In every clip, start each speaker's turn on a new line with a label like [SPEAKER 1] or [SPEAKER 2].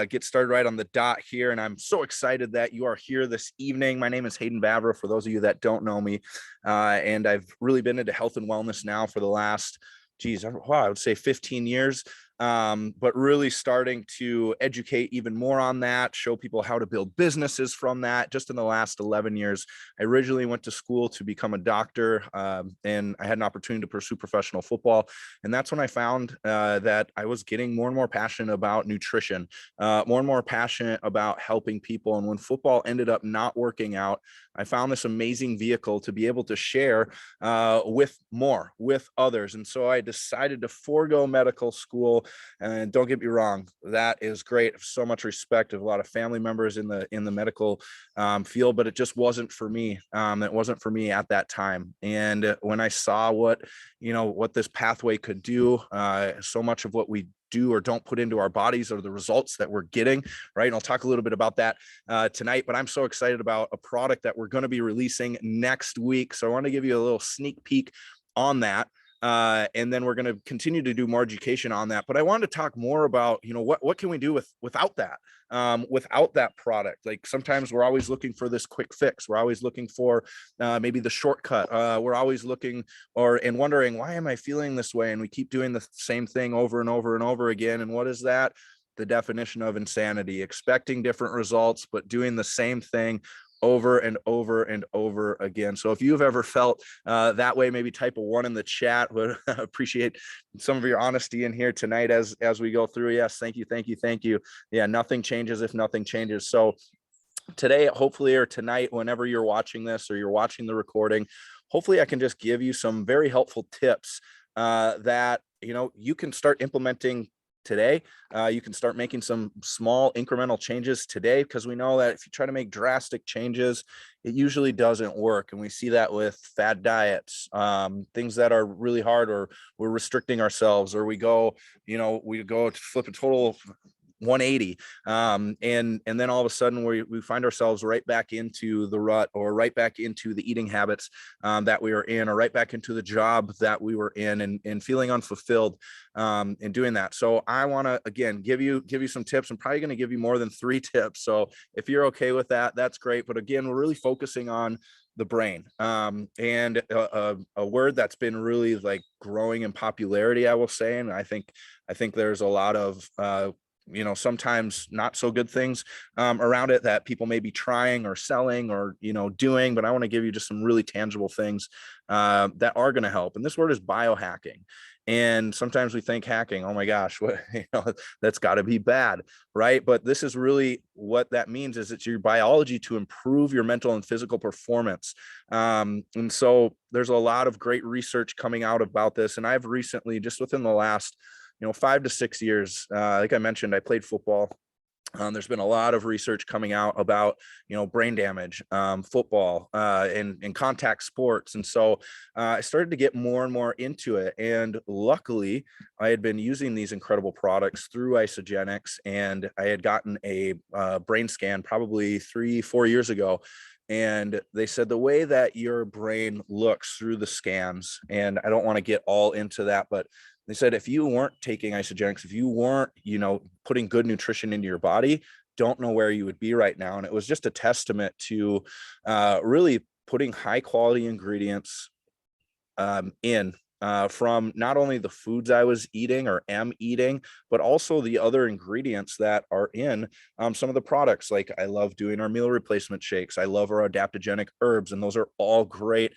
[SPEAKER 1] get started right on the dot here, and I'm so excited that you are here this evening. My name is Hayden Vavra, for those of you that don't know me, and I've really been into health and wellness now for the last, I would say 15 years. But really starting to educate even more on that, show people how to build businesses from that just in the last 11 years. I originally went to school to become a doctor, and I had an opportunity to pursue professional football. And that's when I found that I was getting more and more passionate about nutrition, more and more passionate about helping people. And when football ended up not working out, I found this amazing vehicle to be able to share with others. And so I decided to forego medical school. And don't get me wrong, that is great. I have so much respect of a lot of family members in the medical field, but it just wasn't for me. It wasn't for me at that time. And when I saw what this pathway could do, so much of what we do or don't put into our bodies are the results that we're getting, right? And I'll talk a little bit about that tonight, but I'm so excited about a product that we're going to be releasing next week. So I want to give you a little sneak peek on that. And then we're going to continue to do more education on that. But I wanted to talk more about, what can we do without that product? Like sometimes we're always looking for this quick fix. We're always looking for maybe the shortcut. We're always looking and wondering, why am I feeling this way? And we keep doing the same thing over and over and over again. And what is that? The definition of insanity: expecting different results, but doing the same thing over and over and over again. So if you've ever felt that way, maybe type a 1 in the chat. Would appreciate some of your honesty in here tonight as we go through. Yes, thank you. Yeah, nothing changes if nothing changes. So today, hopefully, or tonight, whenever you're watching this or you're watching the recording, hopefully I can just give you some very helpful tips that you can start implementing today. You can start making some small incremental changes today, because we know that if you try to make drastic changes, it usually doesn't work. And we see that with fad diets, things that are really hard, or we're restricting ourselves, or we go to flip a total 180, and then all of a sudden we find ourselves right back into the rut, or right back into the eating habits that we were in, or right back into the job that we were in, and feeling unfulfilled in doing that. So I want to again give you some tips. I'm probably going to give you more than 3 tips. So if you're okay with that, that's great. But again, we're really focusing on the brain, and a word that's been really like growing in popularity, I will say. And I think there's a lot of sometimes not so good things around it that people may be trying or selling or doing, but I want to give you just some really tangible things that are going to help. And this word is biohacking. And sometimes we think hacking, oh my gosh, that's got to be bad, right? But this is really what that means: is it's your biology to improve your mental and physical performance. And so there's a lot of great research coming out about this. And I've recently, just within the last 5 to 6 years, like I mentioned, I played football. There's been a lot of research coming out about, brain damage, football, and contact sports. And so I started to get more and more into it. And luckily, I had been using these incredible products through Isogenics, and I had gotten a brain scan probably 3-4 years ago. And they said the way that your brain looks through the scans, and I don't want to get all into that, but they said if you weren't taking Isogenics, if you weren't, putting good nutrition into your body, don't know where you would be right now. And it was just a testament to really putting high quality ingredients in from not only the foods I was eating or am eating, but also the other ingredients that are in some of the products. Like I love doing our meal replacement shakes. I love our adaptogenic herbs, and those are all great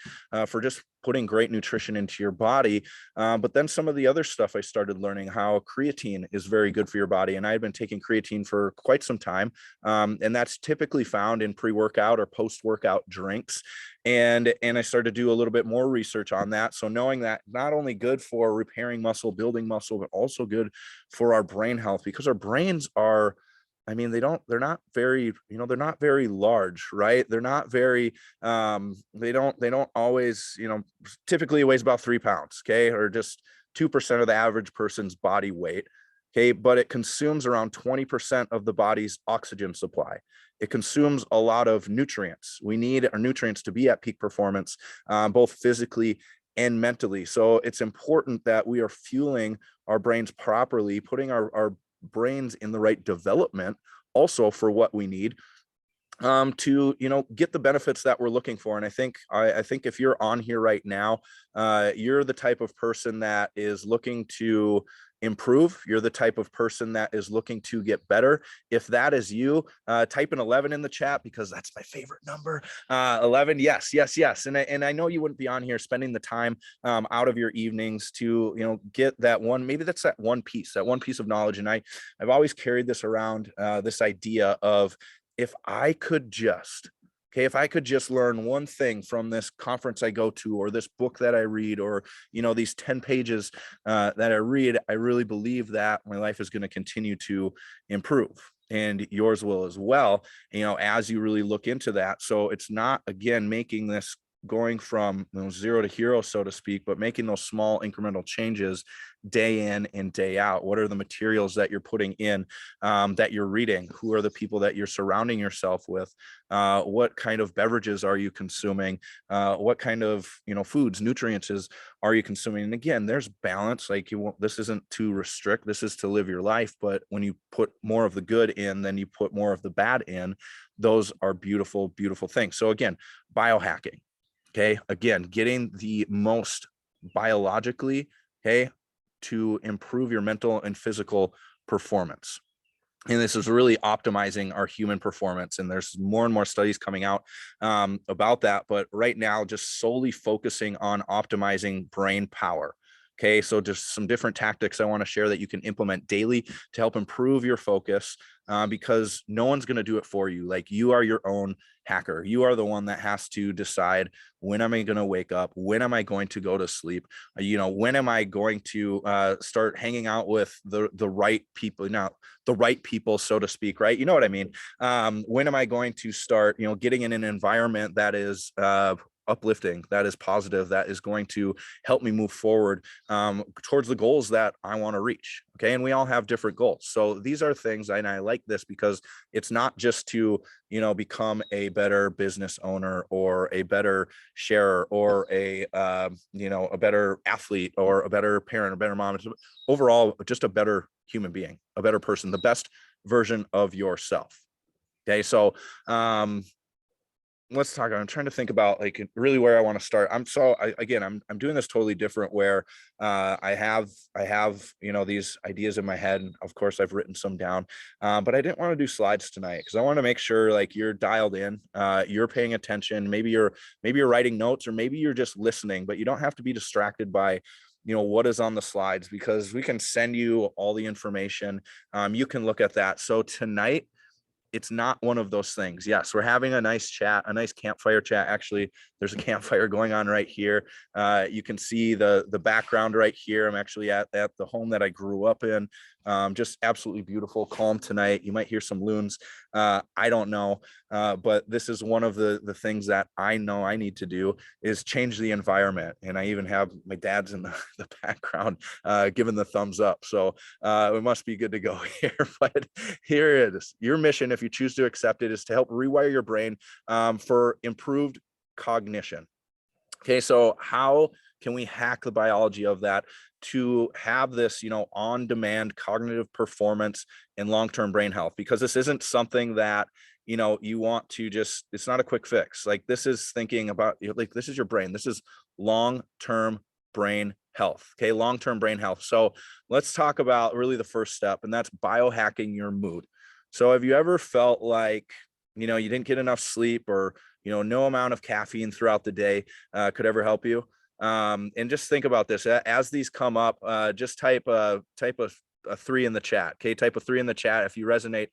[SPEAKER 1] for just putting great nutrition into your body. But then some of the other stuff, I started learning how creatine is very good for your body. And I had been taking creatine for quite some time. And that's typically found in pre-workout or post-workout drinks. And I started to do a little bit more research on that. So knowing that not only good for repairing muscle, building muscle, but also good for our brain health, because our brains are, they're not very, they're not very large, right? They're not very, they don't always, typically weighs about 3 pounds. Okay. Or just 2% of the average person's body weight. Okay. But it consumes around 20% of the body's oxygen supply. It consumes a lot of nutrients. We need our nutrients to be at peak performance, both physically and mentally. So it's important that we are fueling our brains properly, putting our brains in the right development also for what we need to get the benefits that we're looking for. And I think if you're on here right now, you're the type of person that is looking to improve. You're the type of person that is looking to get better. If that is you, type an 11 in the chat, because that's my favorite number. 11. Yes, yes, yes. And I know you wouldn't be on here spending the time out of your evenings to get that one. Maybe that's that one piece of knowledge. And I've always carried this around, this idea of, if I could just learn one thing from this conference I go to, or this book that I read, or, these 10 pages that I read, I really believe that my life is going to continue to improve, and yours will as well, as you really look into that. So it's not, again, making this going from zero to hero, so to speak, but making those small incremental changes day in and day out. What are the materials that you're putting in, that you're reading? Who are the people that you're surrounding yourself with? What kind of beverages are you consuming? What kind of foods, nutrients are you consuming? And again, there's balance. Like, this isn't to restrict, this is to live your life. But when you put more of the good in, then you put more of the bad in. Those are beautiful, beautiful things. So again, biohacking. Okay. Again, getting the most biologically, okay, to improve your mental and physical performance. And this is really optimizing our human performance. And there's more and more studies coming out about that. But right now, just solely focusing on optimizing brain power. Okay, so just some different tactics I want to share that you can implement daily to help improve your focus, because no one's going to do it for you. Like, you are your own hacker. You are the one that has to decide, when am I going to wake up? When am I going to go to sleep? When am I going to start hanging out with the right people? Now, the right people, so to speak, right? You know what I mean? When am I going to start, getting in an environment that is uplifting, that is positive, that is going to help me move forward towards the goals that I want to reach. Okay. And we all have different goals. So these are things, and I like this because it's not just to, become a better business owner, or a better sharer, or a better athlete, or a better parent, a better mom. It's overall just a better human being, a better person, the best version of yourself. Okay. So, let's talk. I'm trying to think about, like, really where I want to start. I'm doing this totally different, where I have these ideas in my head, and of course I've written some down, but I didn't want to do slides tonight because I want to make sure, like, you're dialed in, you're paying attention. Maybe you're writing notes, or maybe you're just listening, but you don't have to be distracted by what is on the slides, because we can send you all the information. You can look at that. So tonight, it's not one of those things. Yes, we're having a nice chat, a nice campfire chat. Actually, there's a campfire going on right here. You can see the background right here. I'm actually at the home that I grew up in. Just absolutely beautiful, calm tonight. You might hear some loons. I don't know. But this is one of the things that I know I need to do, is change the environment. And I even have my dad's in the background giving the thumbs up. So we must be good to go here. But here it is. Your mission, if you choose to accept it, is to help rewire your brain for improved cognition. Okay, so how can we hack the biology of that to have this, on-demand cognitive performance and long-term brain health? Because this isn't something that, you want to just, it's not a quick fix. Like, this is thinking about, like, this is your brain. This is long-term brain health. Okay, long-term brain health. So let's talk about really the first step, and that's biohacking your mood. So have you ever felt like, you didn't get enough sleep, or, no amount of caffeine throughout the day could ever help you? And just think about this as these come up. Just type a 3 in the chat. Okay, type a 3 in the chat if you resonate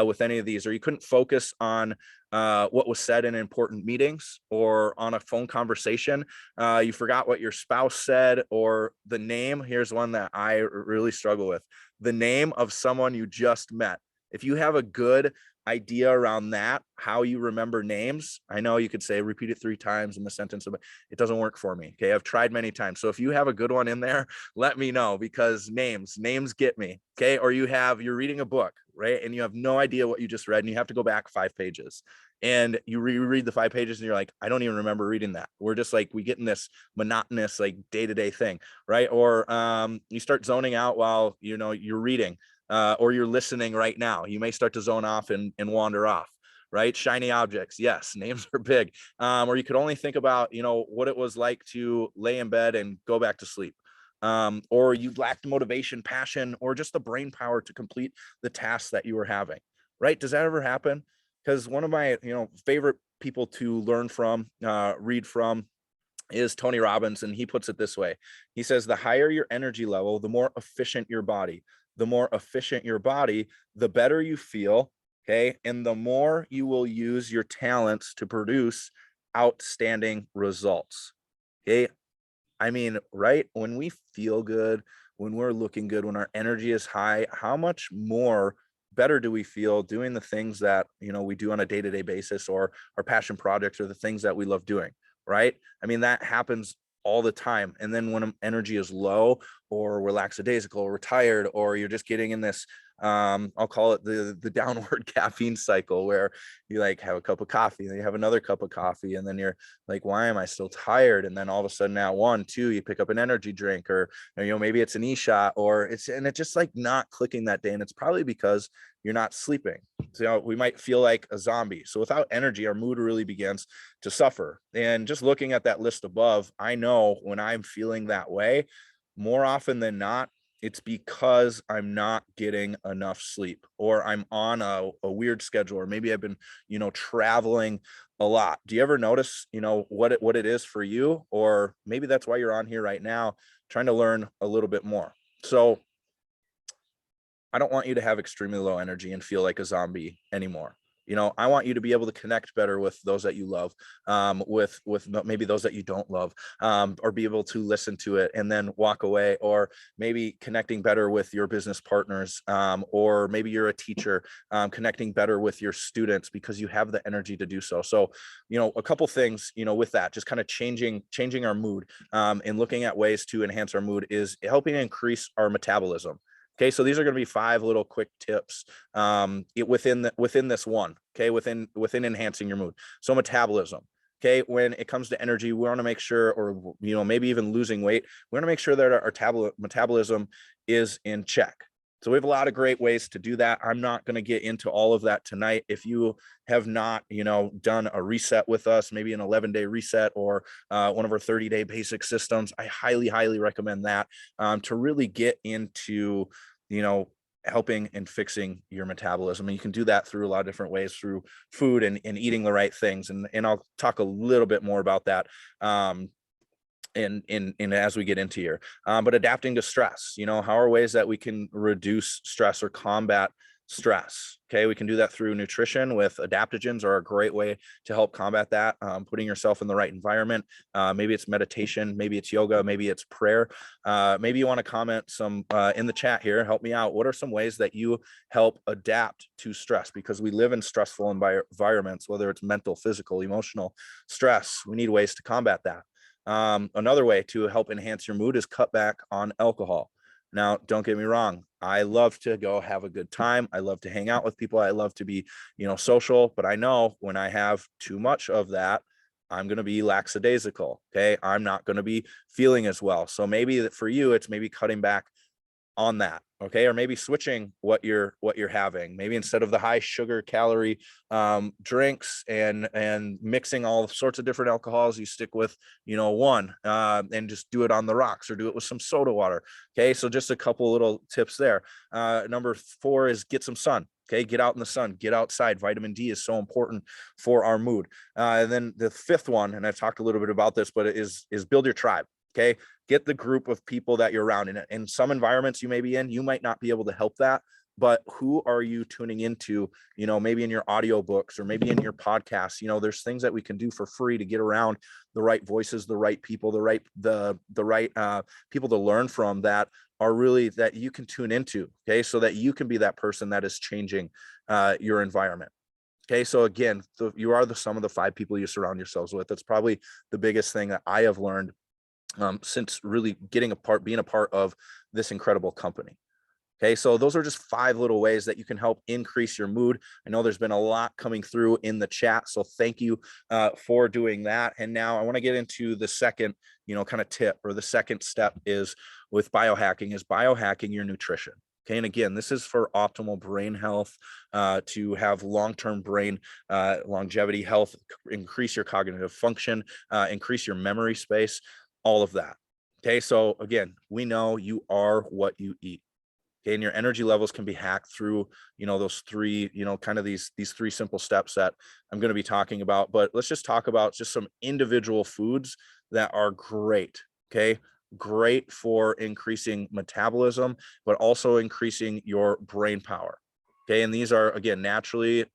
[SPEAKER 1] with any of these, or you couldn't focus on what was said in important meetings, or on a phone conversation. You forgot what your spouse said, or the name. Here's one that I really struggle with: the name of someone you just met. If you have a good idea around that, how you remember names, I know you could say repeat it 3 times in the sentence, but it doesn't work for me. Okay, I've tried many times. So if you have a good one in there, let me know, because names get me. Okay, or you're reading a book, right, and you have no idea what you just read, and you have to go back 5 pages, and you reread the 5 pages, and you're like, I don't even remember reading that. We're just like, we get in this monotonous, like, day-to-day thing, right? Or you start zoning out while you're reading. or you're listening right now. You may start to zone off and wander off, right? Shiny objects. Yes. Names are big. Or you could only think about, what it was like to lay in bed and go back to sleep. Or you lacked motivation, passion, or just the brain power to complete the tasks that you were having, right? Does that ever happen? Because one of my, favorite people to learn from, read from, is Tony Robbins, and he puts it this way. He says, the higher your energy level, the more efficient your body. The more efficient your body, the better you feel, okay? And the more you will use your talents to produce outstanding results, okay? I mean, right? When we feel good, when we're looking good, when our energy is high, how much more better do we feel doing the things that, we do on a day-to-day basis, or our passion projects, or the things that we love doing, right? I mean, that happens all the time. And then when energy is low, or we're lackadaisical, or we're tired, or you're just getting in this, I'll call it the downward caffeine cycle, where you like have a cup of coffee, and then you have another cup of coffee, and then you're like, why am I still tired? And then all of a sudden at 1, 2, you pick up an energy drink, or maybe it's an e-shot, or it's just like not clicking that day. And it's probably because you're not sleeping. So we might feel like a zombie. So without energy, our mood really begins to suffer. And just looking at that list above, I know when I'm feeling that way, more often than not, it's because I'm not getting enough sleep, or I'm on a weird schedule, or maybe I've been, traveling a lot. Do you ever notice, what it is for you? Or maybe that's why you're on here right now, trying to learn a little bit more. So I don't want you to have extremely low energy and feel like a zombie anymore. I want you to be able to connect better with those that you love, with maybe those that you don't love, or be able to listen to it and then walk away, or maybe connecting better with your business partners, or maybe you're a teacher, connecting better with your students because you have the energy to do so. So, a couple things, with that, just kind of changing our mood, and looking at ways to enhance our mood is helping increase our metabolism. Okay, so these are going to be 5 little quick tips, within this one. Okay, within enhancing your mood. So metabolism. Okay, when it comes to energy, we want to make sure, or maybe even losing weight, we want to make sure that our metabolism is in check. So we have a lot of great ways to do that. I'm not going to get into all of that tonight. If you have not, done a reset with us, maybe an 11-day reset, or one of our 30-day basic systems, I highly, highly recommend that, to really get into, helping and fixing your metabolism. And you can do that through a lot of different ways, through food and eating the right things. And I'll talk a little bit more about that, in as we get into here, but adapting to stress, how are ways that we can reduce stress or combat stress? Okay, we can do that through nutrition, with adaptogens are a great way to help combat that. Putting yourself in the right environment, maybe it's meditation, maybe it's yoga, maybe it's prayer. Maybe you want to comment some in the chat here, help me out. What are some ways that you help adapt to stress? Because we live in stressful environments, whether it's mental, physical, emotional stress. We need ways to combat that. Another way to help enhance your mood is cut back on alcohol. Now, don't get me wrong. I love to go have a good time. I love to hang out with people. I love to be, social, but I know when I have too much of that, I'm going to be lackadaisical. Okay. I'm not going to be feeling as well. So maybe that for you, it's maybe cutting back on that. Okay. Or maybe switching what you're having. Maybe instead of the high sugar calorie drinks and mixing all sorts of different alcohols, you stick with, one, and just do it on the rocks, or do it with some soda water. Okay. So just a couple little tips there. Number 4 is get some sun. Okay. Get out in the sun, get outside. Vitamin D is so important for our mood. And then the 5th one, and I've talked a little bit about this, but it is build your tribe. Okay. Get the group of people that you're around. In some environments you may be in, you might not be able to help that, but who are you tuning into, maybe in your audiobooks, or maybe in your podcasts? There's things that we can do for free to get around the right voices, the right people, the right people to learn from, that are really, that you can tune into. Okay. So that you can be that person that is changing your environment. Okay. So again, you are the sum of the 5 people you surround yourselves with. That's probably the biggest thing that I have learned, since really being a part of this incredible company. Okay, so those are just 5 little ways that you can help increase your mood. I know there's been a lot coming through in the chat, so thank you for doing that. And now I want to get into the second, kind of tip, or the second step, is with biohacking your nutrition. Okay, and again, this is for optimal brain health, to have long-term brain longevity health, increase your cognitive function, increase your memory space, all of that. Okay, so again, we know you are what you eat. Okay, and your energy levels can be hacked through, those three, kind of these three simple steps that I'm going to be talking about. But let's just talk about just some individual foods that are great. Okay, great for increasing metabolism, but also increasing your brain power. Okay, and these are, again, naturally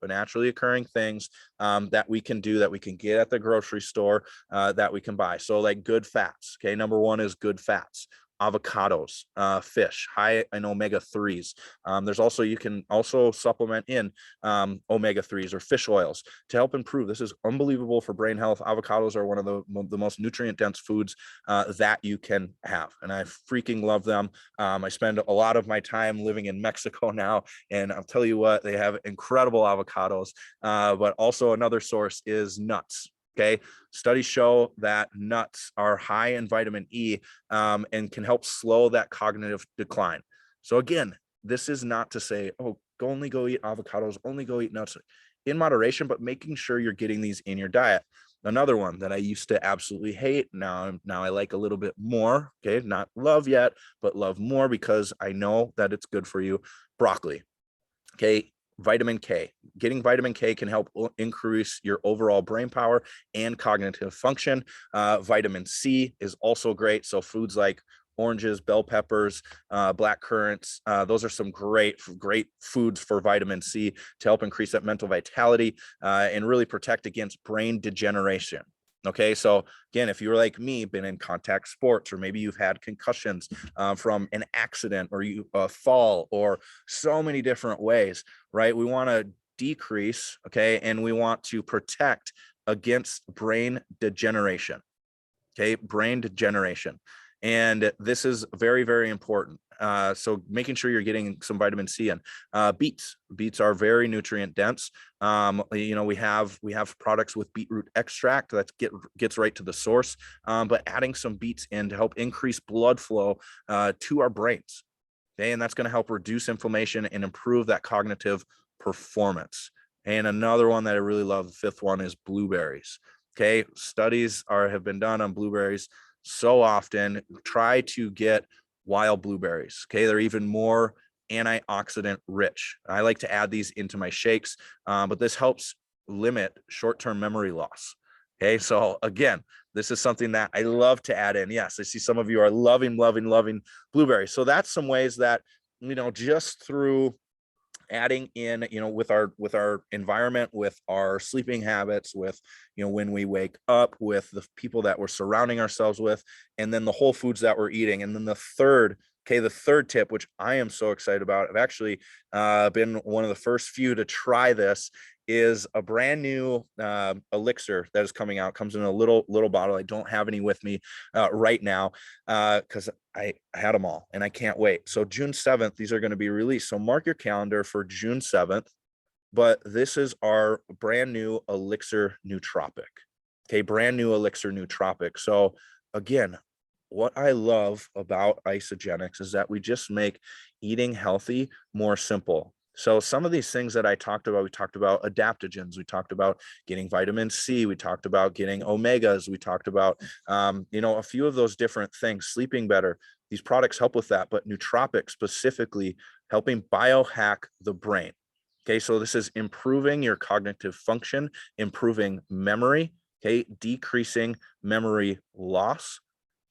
[SPEAKER 1] occurring things that we can do, that we can get at the grocery store, that we can buy. So like good fats. Okay, number one is good fats. Avocados, fish, high in omega-3s. There's also, you can also supplement in omega-3s or fish oils to help improve. This is unbelievable for brain health. Avocados are one of the most nutrient dense foods that you can have, and I freaking love them. I spend a lot of my time living in Mexico now, and I'll tell you what, they have incredible avocados. But also another source is nuts. Okay, studies show that nuts are high in vitamin E, and can help slow that cognitive decline. So again, this is not to say, oh, only go eat avocados, only go eat nuts, in moderation, but making sure you're getting these in your diet. Another one that I used to absolutely hate, now I like a little bit more. Okay, not love yet, but love more because I know that it's good for you. Broccoli. Okay, vitamin K. Getting vitamin K can help increase your overall brain power and cognitive function. Vitamin C is also great. So foods like oranges, bell peppers, black currants, those are some great foods for vitamin C to help increase that mental vitality, and really protect against brain degeneration. Okay, so again, if you're like me, been in contact sports, or maybe you've had concussions from an accident, or you fall, or so many different ways, right? We want to decrease, okay, and we want to protect against brain degeneration. Okay, brain degeneration. And this is very, very important. So making sure you're getting some vitamin C in. Beets are very nutrient dense. We have products with beetroot extract that gets right to the source, but adding some beets in to help increase blood flow to our brains. Okay, and that's going to help reduce inflammation and improve that cognitive performance. And another one that I really love, the fifth one, is blueberries. Okay, studies have been done on blueberries so often. Try to get wild blueberries. Okay, they're even more antioxidant rich. I like to add these into my shakes, but this helps limit short-term memory loss. Okay, so again, this is something that I love to add in. Yes, I see some of you are loving blueberries. So that's some ways that, just through adding in, with our environment, with our sleeping habits, with, when we wake up, with the people that we're surrounding ourselves with, and then the whole foods that we're eating. And then the third tip, which I am so excited about, I've actually been one of the first few to try this, is a brand new elixir that is coming out. Comes in a little bottle. I don't have any with me right now because I had them all and I can't wait. So June 7th, these are going to be released. So mark your calendar for June 7th. But this is our brand new elixir nootropic. Okay, brand new elixir nootropic. So again, what I love about Isogenics is that we just make eating healthy more simple. So some of these things that I talked about, we talked about adaptogens, we talked about getting vitamin C, we talked about getting omegas, we talked about, a few of those different things, sleeping better. These products help with that, but nootropic specifically helping biohack the brain. Okay, so this is improving your cognitive function, improving memory, okay, decreasing memory loss.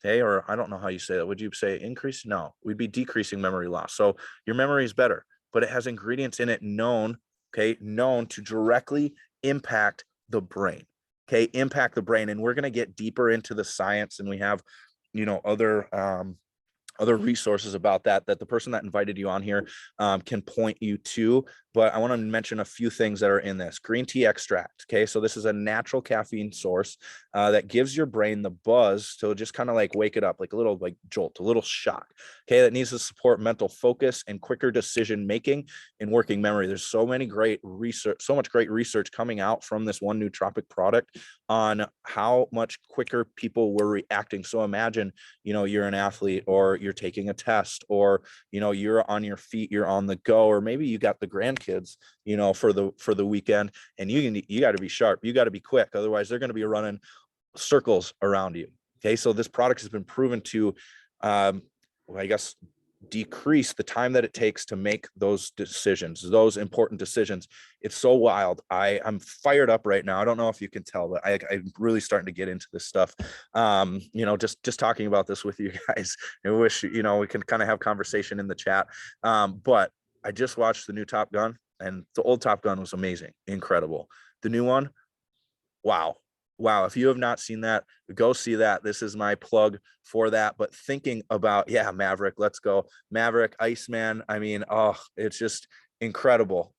[SPEAKER 1] Okay, or I don't know how you say that. Would you say increase? No, we'd be decreasing memory loss. So your memory is better, but it has ingredients in it known to directly impact the brain. Okay, impact the brain. And we're going to get deeper into the science, and we have, other resources about that the person that invited you on here can point you to. but I want to mention a few things that are in this. Green tea extract. Okay. So this is a natural caffeine source that gives your brain the buzz to just kind of like wake it up, like a little like jolt, a little shock. Okay. That needs to support mental focus and quicker decision making and working memory. There's so much great research coming out from this one nootropic product on how much quicker people were reacting. So imagine, you're an athlete, or you're taking a test, or, you're on your feet, you're on the go, or maybe you got the grandkids, for the weekend, and you got to be sharp. You got to be quick. Otherwise they're going to be running circles around you. Okay. So this product has been proven to, I guess, decrease the time that it takes to make those decisions, those important decisions. It's so wild. I'm fired up right now. I don't know if you can tell, but I'm really starting to get into this stuff. Just talking about this with you guys. I wish, we can kind of have conversation in the chat. But I just watched the new Top Gun, and the old Top Gun was amazing, incredible. The new one, wow. If you have not seen that, go see that. This is my plug for that. But thinking about, Maverick, let's go. Maverick, Iceman. I mean, it's just incredible.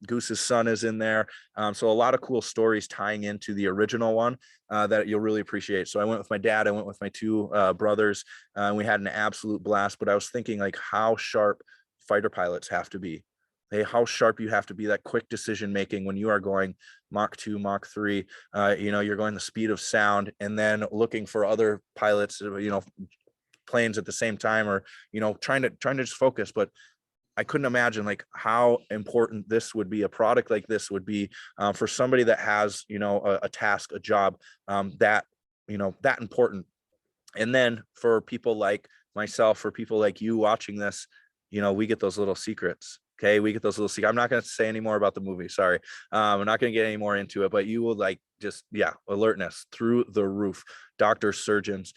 [SPEAKER 1] Goose's son is in there. So a lot of cool stories tying into the original one that you'll really appreciate. So I went with my dad, I went with my two brothers, and we had an absolute blast. But I was thinking, like, how sharp fighter pilots have to be. Hey, how sharp you have to be, that quick decision making when you are going Mach 2, Mach 3, you're going the speed of sound, and then looking for other pilots, planes at the same time, or, trying to just focus. But I couldn't imagine like how important this would be. A product like this would be for somebody that has, a task, a job that important. And then for people like myself, for people like you watching this, we get those little secrets. Okay. We get those little secrets. I'm not going to say any more about the movie. Sorry. I'm not going to get any more into it, but you will alertness through the roof. Doctors, surgeons,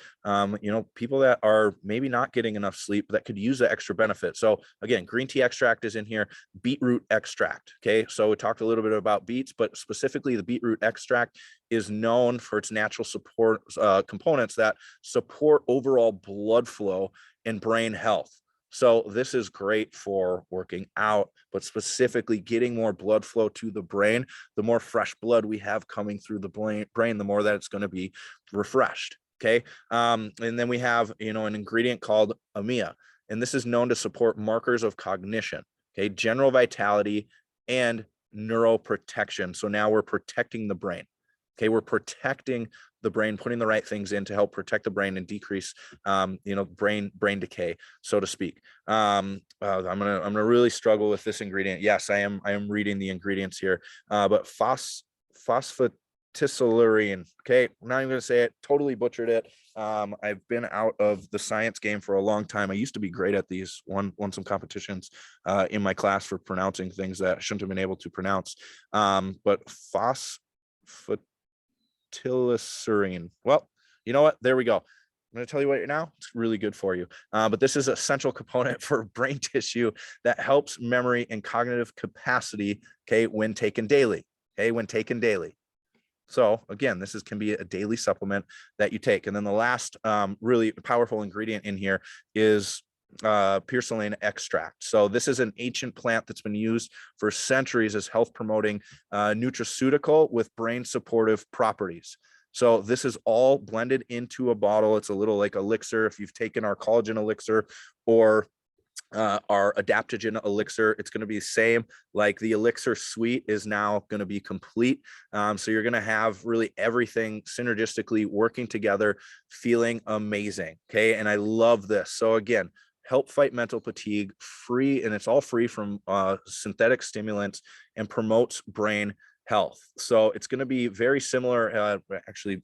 [SPEAKER 1] people that are maybe not getting enough sleep that could use the extra benefit. So again, green tea extract is in here, beetroot extract. Okay. So we talked a little bit about beets, but specifically the beetroot extract is known for its natural support components that support overall blood flow and brain health. So this is great for working out, but specifically getting more blood flow to the brain. The more fresh blood we have coming through the brain, the more that it's going to be refreshed. Okay. And then we have, an ingredient called AMIA, and this is known to support markers of cognition, okay, general vitality, and neuroprotection. So now we're protecting the brain. Okay. We're protecting the brain, putting the right things in to help protect the brain and decrease, brain decay, so to speak. I'm gonna really struggle with this ingredient. Yes, I am reading the ingredients here, but phosphatidylserine. Okay, I'm not even gonna say it. Totally butchered it. I've been out of the science game for a long time. I used to be great at these. Won some competitions in my class for pronouncing things that I shouldn't have been able to pronounce. But phosphatidylserine. Well, you know what? There we go. I'm going to tell you what now. It's really good for you. But this is a central component for brain tissue that helps memory and cognitive capacity. Okay, when taken daily. Okay, when taken daily. So again, this can be a daily supplement that you take. And then the last really powerful ingredient in here is Purslane extract. So this is an ancient plant that's been used for centuries as health promoting nutraceutical with brain supportive properties. So this is all blended into a bottle. It's a little like elixir. If you've taken our collagen elixir or our adaptogen elixir, it's going to be the same. Like the elixir suite is now going to be complete. So you're going to have really everything synergistically working together, feeling amazing. Okay. And I love this. So again, help fight mental fatigue, free, and it's all free from synthetic stimulants, and promotes brain health. So it's going to be very similar, actually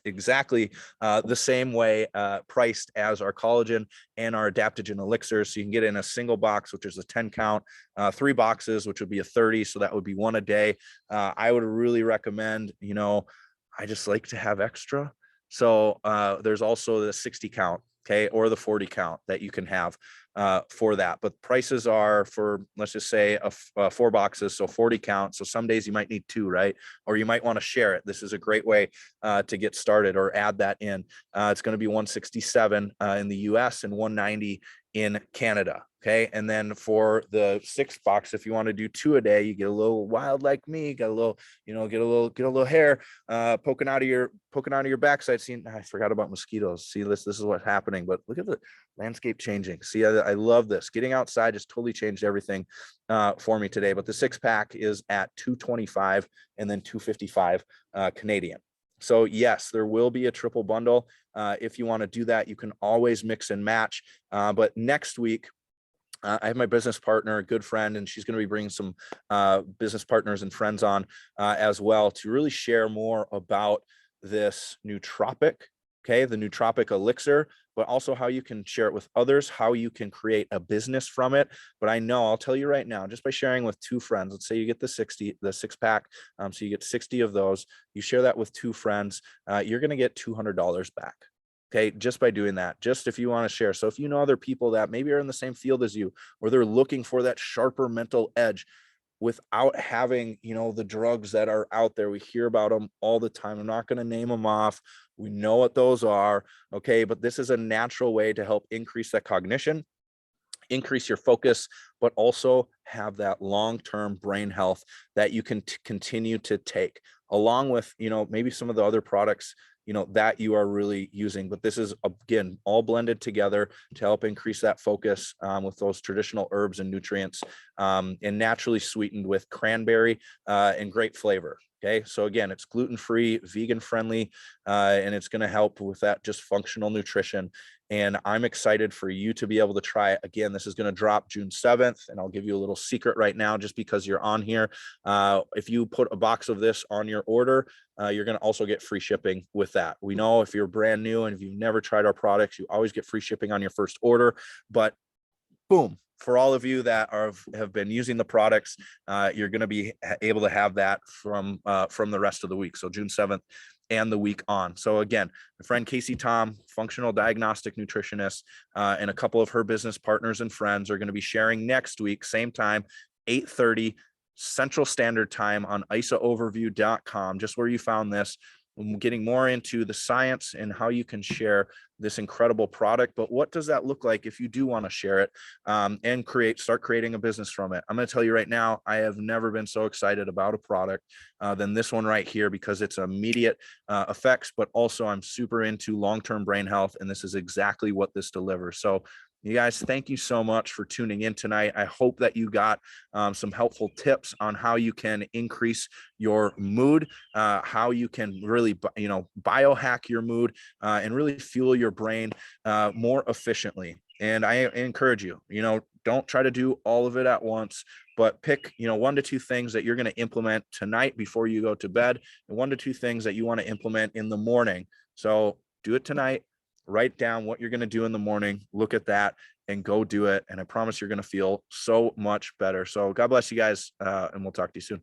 [SPEAKER 1] exactly the same way priced as our collagen and our adaptogen elixir. So you can get it in a single box, which is a 10 count, 3 boxes, which would be a 30. So that would be one a day. I would really recommend, I just like to have extra. So there's also the 60 count. Okay, or the 40 count that you can have for that. But prices are for, let's just say, 4 boxes, so 40 count. So some days you might need 2, right? Or you might want to share it. This is a great way to get started or add that in. It's going to be $167 in the US and $190 in Canada. Okay. And then for the 6-box, if you want to do 2 a day, you get a little wild like me, got a little, get a little hair poking out of your backside. See, I forgot about mosquitoes. See, this is what's happening, but look at the landscape changing. See, I love this. Getting outside just totally changed everything for me today. But the 6-pack is at $225 and then $255 Canadian. So yes, there will be a triple bundle. If you want to do that, you can always mix and match. But next week, I have my business partner, a good friend, and she's going to be bringing some business partners and friends on as well to really share more about this nootropic, okay, the nootropic elixir, but also how you can share it with others, how you can create a business from it. But I know, I'll tell you right now, just by sharing with 2 friends, let's say you get the 6-pack, so you get 60 of those, you share that with 2 friends, you're going to get $200 back. Okay, just by doing that, just if you want to share. So if you know other people that maybe are in the same field as you, or they're looking for that sharper mental edge without having, the drugs that are out there, we hear about them all the time. I'm not going to name them off. We know what those are. Okay, but this is a natural way to help increase that cognition, increase your focus, but also have that long-term brain health that you can continue to take along with, maybe some of the other products that you are really using. But this is, again, all blended together to help increase that focus with those traditional herbs and nutrients, and naturally sweetened with cranberry and great flavor. Okay, so again, it's gluten-free, vegan-friendly, and it's going to help with that just functional nutrition. And I'm excited for you to be able to try it. Again, this is going to drop June 7th, and I'll give you a little secret right now, just because you're on here. If you put a box of this on your order, you're going to also get free shipping with that. We know if you're brand new and if you've never tried our products, you always get free shipping on your first order. But boom, for all of you that have been using the products, you're going to be able to have that from the rest of the week. So June 7th and the week on. So again, my friend Casey Tom, functional diagnostic nutritionist, and a couple of her business partners and friends are going to be sharing next week, same time, 8:30 Central Standard Time on isaoverview.com, just where you found this. Getting more into the science and how you can share this incredible product. But what does that look like if you do want to share it and start creating a business from it? I'm going to tell you right now, I have never been so excited about a product than this one right here, because it's immediate effects, but also I'm super into long-term brain health, and this is exactly what this delivers. So you guys, thank you so much for tuning in tonight. I hope that you got some helpful tips on how you can increase your mood, how you can really, biohack your mood and really fuel your brain more efficiently. And I encourage you, don't try to do all of it at once, but pick, 1 to 2 things that you're going to implement tonight before you go to bed, and 1 to 2 things that you want to implement in the morning. So do it tonight. Write down what you're going to do in the morning, look at that, and go do it. And I promise you're going to feel so much better. So God bless you guys, and we'll talk to you soon.